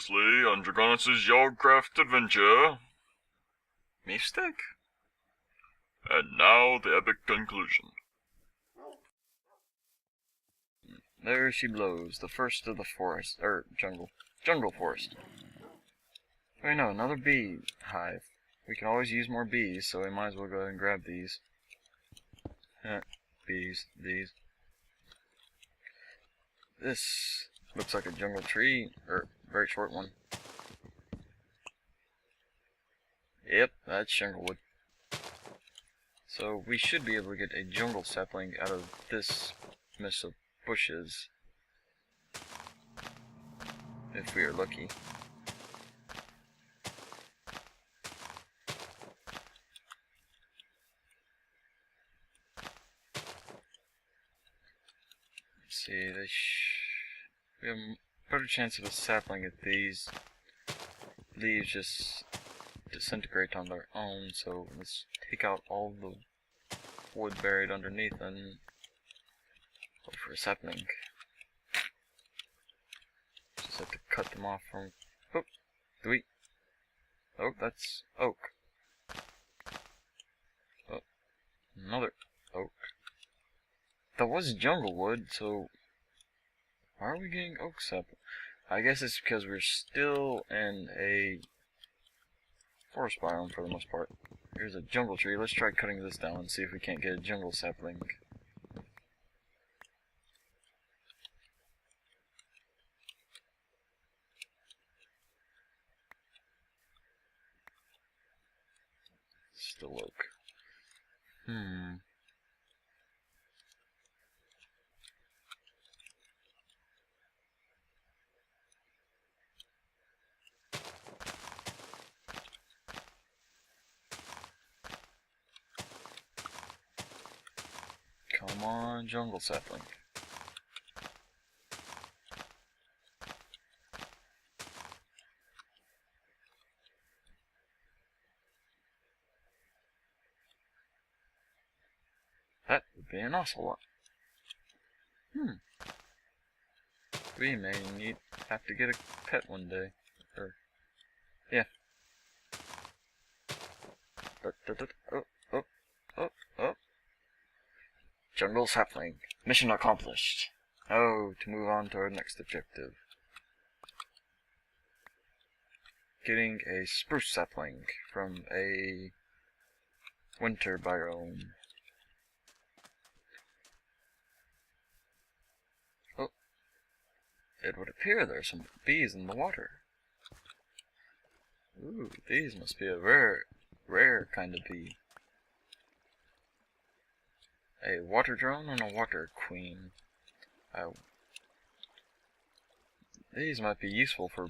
previously on Dragaunus' Yogcraft adventure. Beefsteak? And now the epic conclusion. There she blows, the first of the forest, jungle forest. Wait, no, another bee hive. We can always use more bees, so we might as well go ahead and grab these. Bees, these. This looks like a jungle tree, or very short one. Yep, that's jungle wood. So we should be able to get a jungle sapling out of this mess of bushes, if we are lucky. Let's see, we have a better chance of a sapling if these leaves just disintegrate on their own, so let's take out all the wood buried underneath and look for a sapling. Just have to cut them off from... Oh, oh, that's oak. Oh, another oak. That was jungle wood, so why are we getting oak sapling? I guess it's because we're still in a forest biome for the most part. Here's a jungle tree. Let's try cutting this down and see if we can't get a jungle sapling. Still oak. Come on, jungle sapling. That would be an ocelot. We may have to get a pet one day. Or, yeah. Oh. Jungle sapling. Mission accomplished. Oh, to move on to our next objective. Getting a spruce sapling from a winter biome. Oh, it would appear there are some bees in the water. Ooh, these must be a rare kind of bee. A water drone and a water queen. These might be useful for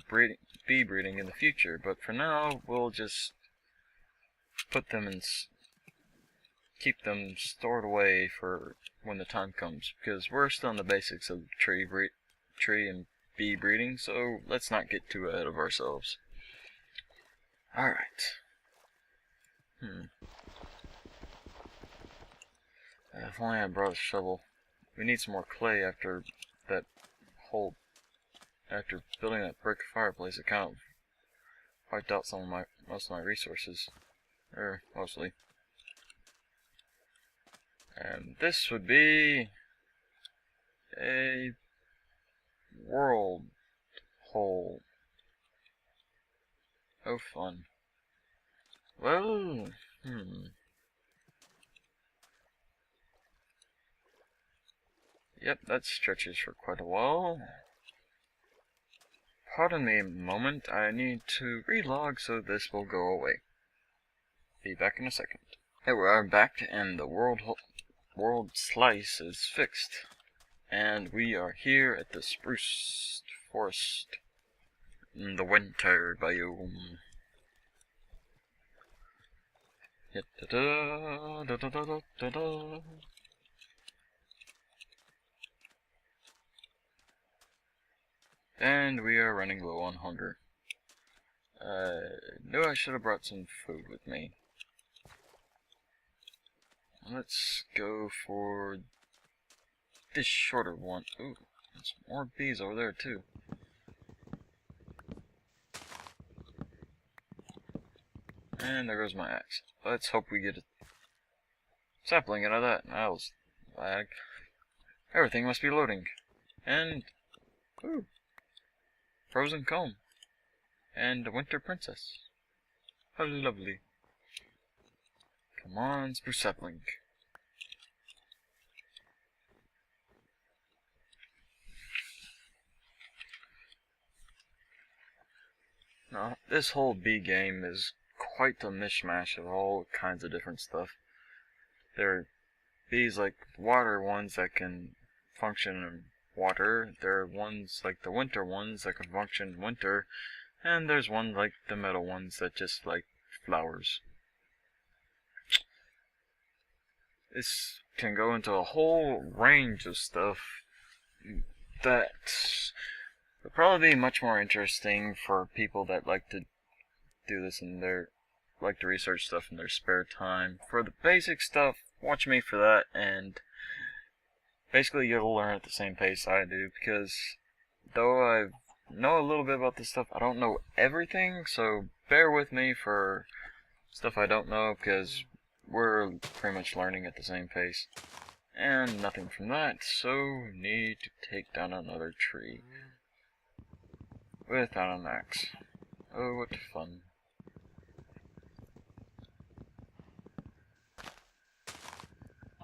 bee breeding in the future, but for now we'll just put them in, keep them stored away for when the time comes, because we're still in the basics of tree and bee breeding, so let's not get too ahead of ourselves. Alright. If only I brought a shovel. We need some more clay after after building that brick fireplace. It kind of wiped out most of my resources. Mostly. And this would be a world hole. Oh, fun. Well, Yep, that stretches for quite a while. Pardon me a moment, I need to relog so this will go away. Be back in a second. Here we are back, and the world slice is fixed. And we are here at the spruce forest in the winter biome. And we are running low on hunger. Knew I should have brought some food with me. Let's go for this shorter one. Ooh, there's more bees over there too. And there goes my axe. Let's hope we get a sapling out of that. That was lag. Everything must be loading. And, ooh, frozen comb. And a winter princess. How lovely. Come on, spruce sapling. Now, this whole bee game is quite a mishmash of all kinds of different stuff. There are bees like water ones that can function in water. There are ones like the winter ones that can function in winter. And there's one like the metal ones that just like flowers. This can go into a whole range of stuff that would probably be much more interesting for people that like to do this in their, like to research stuff in their spare time. For the basic stuff, watch me for that, and basically you'll learn at the same pace I do, because though I know a little bit about this stuff, I don't know everything, so bear with me for stuff I don't know, because we're pretty much learning at the same pace. And nothing from that, so need to take down another tree. Without an axe. Oh, what fun.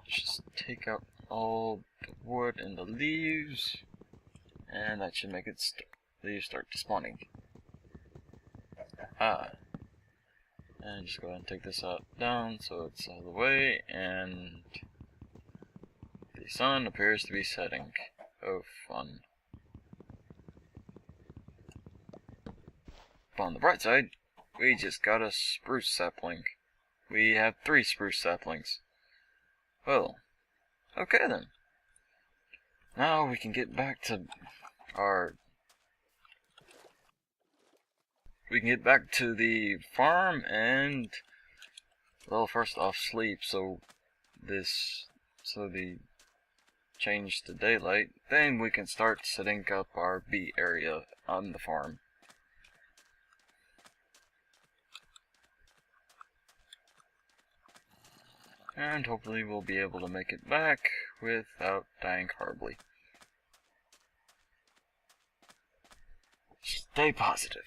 Just take out all the wood and the leaves, and that should make it leaves start spawning. And just go ahead and take this out down so it's out of the way, and the sun appears to be setting. Oh, fun. But on the bright side, we just got a spruce sapling. We have 3 spruce saplings. Well, okay then. Now we can get back to our... We can get back to the farm and... Well, first off, sleep, so the change to daylight. Then we can start setting up our bee area on the farm. And hopefully we'll be able to make it back without dying horribly. Stay positive.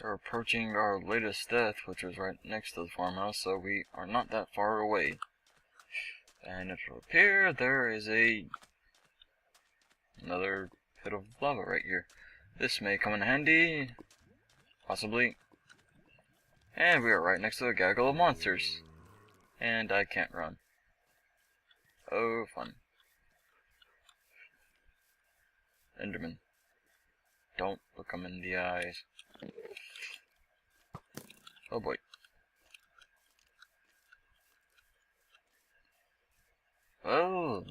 We're approaching our latest death, which was right next to the farmhouse, so we are not that far away. And it will appear there is another pit of lava right here. This may come in handy, possibly. And we are right next to a gaggle of monsters. And I can't run. Oh, fun. Enderman. Don't look them in the eyes. Oh boy. Well,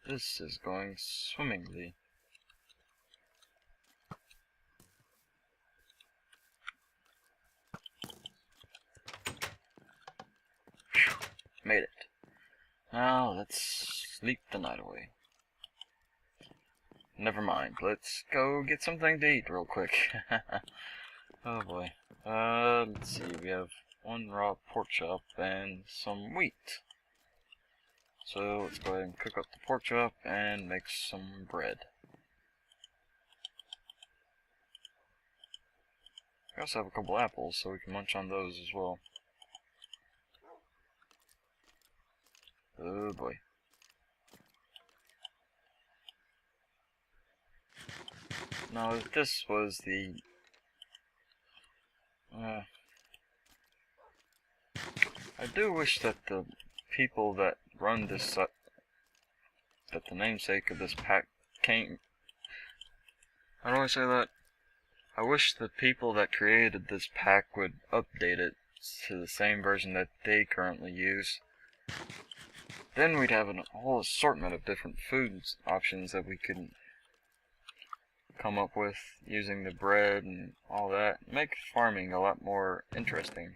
this is going swimmingly. Whew, made it. Now let's sleep the night away. Never mind, let's go get something to eat real quick. Oh boy. Let's see, we have 1 raw pork chop and some wheat. So let's go ahead and cook up the pork chop and make some bread. We also have a couple apples, so we can munch on those as well. Oh boy. Now, if this was the... I do wish that the people that run this... that the namesake of this pack came... How do I say that? I wish the people that created this pack would update it to the same version that they currently use. Then we'd have a whole assortment of different food options that we could come up with using the bread and all that. Make farming a lot more interesting.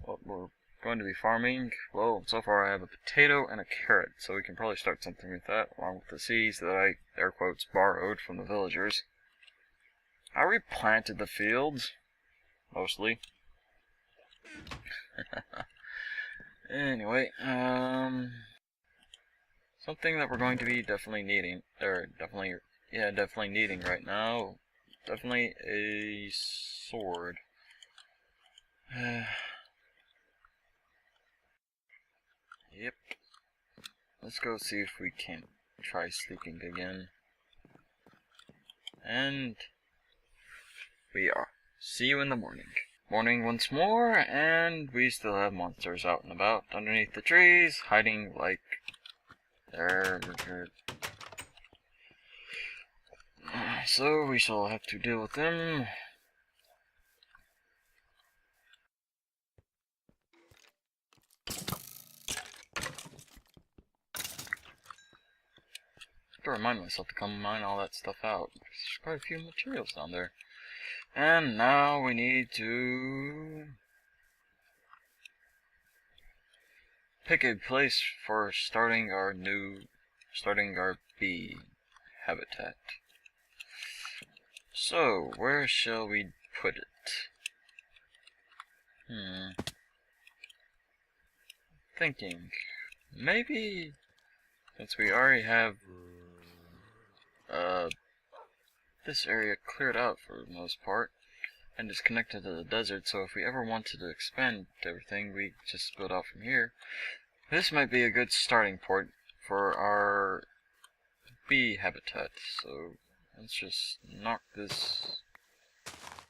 what we're going to be farming. Well, so far I have a potato and a carrot, so we can probably start something with that, along with the seeds that I, air quotes, borrowed from the villagers. I replanted the fields, mostly. Anyway, something that we're going to be definitely needing, definitely needing right now, definitely a sword. Yep. Let's go see if we can try sleeping again. And we are. See you in the morning. Morning once more, and we still have monsters out and about underneath the trees, hiding like there. So we shall have to deal with them. I have to remind myself to come mine all that stuff out. There's quite a few materials down there. And now we need to pick a place for starting our bee habitat. So, where shall we put it? Thinking. Maybe, since we already have this area cleared out for the most part, and is connected to the desert, so if we ever wanted to expand everything, we just build out from here. This might be a good starting point for our bee habitat, so let's just knock this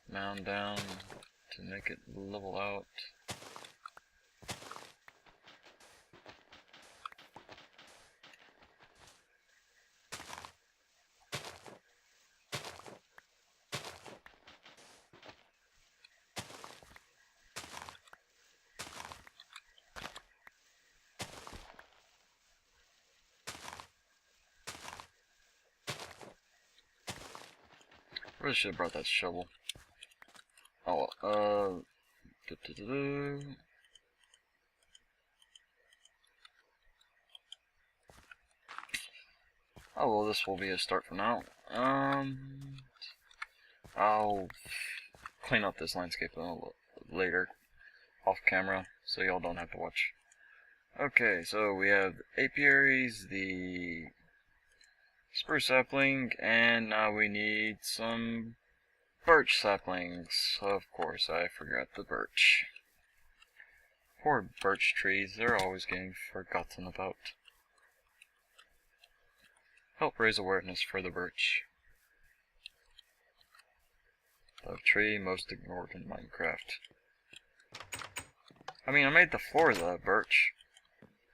mound down to make it level out. Really should have brought that shovel. Oh, oh well, this will be a start for now. I'll clean up this landscape a little later, off camera, so y'all don't have to watch. Okay, so we have the apiaries, the spruce sapling, and now we need some birch saplings. Of course, I forgot the birch. Poor birch trees, they're always getting forgotten about. Help raise awareness for the birch. The tree most ignored in Minecraft. I mean, I made the floors out of birch,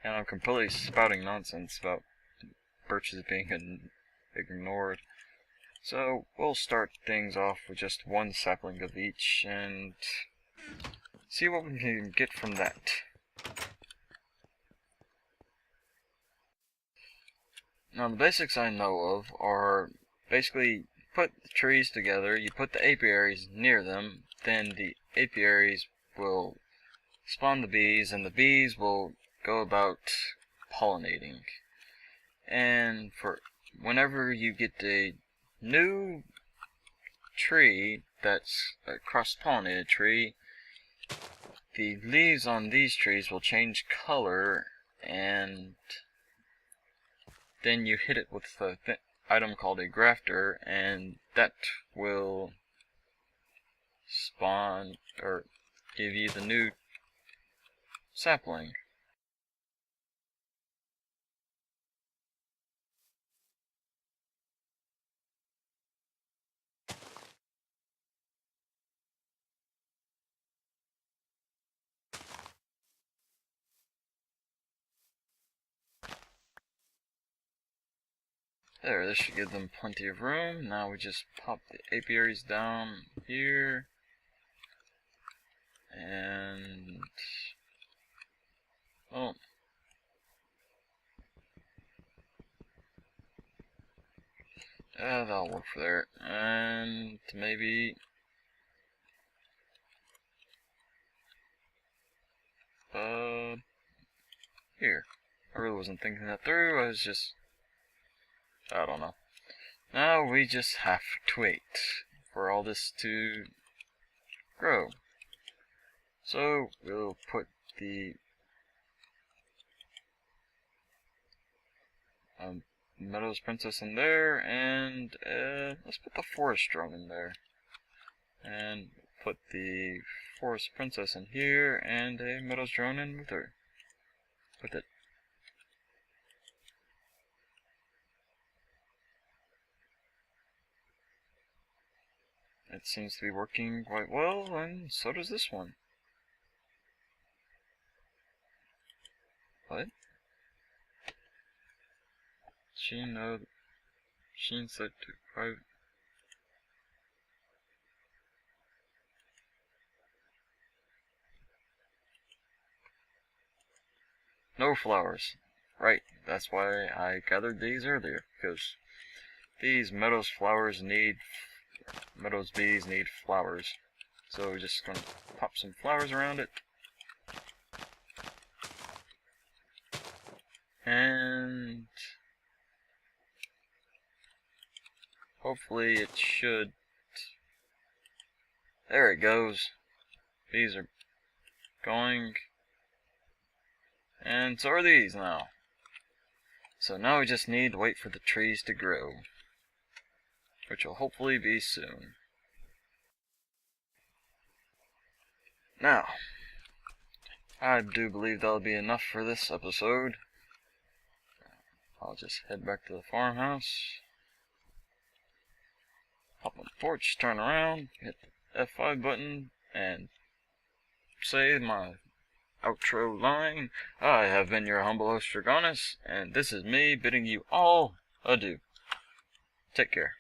and I'm completely spouting nonsense about birches being ignored. So we'll start things off with just one sapling of each and see what we can get from that. Now the basics I know of are basically put the trees together, you put the apiaries near them, then the apiaries will spawn the bees, and the bees will go about pollinating. And for whenever you get a new tree that's a cross-pollinated tree, the leaves on these trees will change color, and then you hit it with a item called a grafter, and that will spawn or give you the new sapling. There, this should give them plenty of room. Now we just pop the apiaries down here. And oh, that'll work for there. And maybe here. I really wasn't thinking that through, I was just, I don't know. Now we just have to wait for all this to grow. So we'll put the Meadows Princess in there, and let's put the Forest Drone in there. And put the Forest Princess in here, and a Meadows Drone in with her. With it. It seems to be working quite well, and so does this one. What? She said to private. No flowers. Right, that's why I gathered these earlier, because these Meadows bees need flowers. So we're just gonna pop some flowers around it. And hopefully it should. There it goes. These are going. And so are these now. So now we just need to wait for the trees to grow, which will hopefully be soon. Now, I do believe that'll be enough for this episode. I'll just head back to the farmhouse, hop on the porch, turn around, hit the F5 button, and say my outro line. I have been your humble host, Dragaunus, and this is me bidding you all adieu. Take care.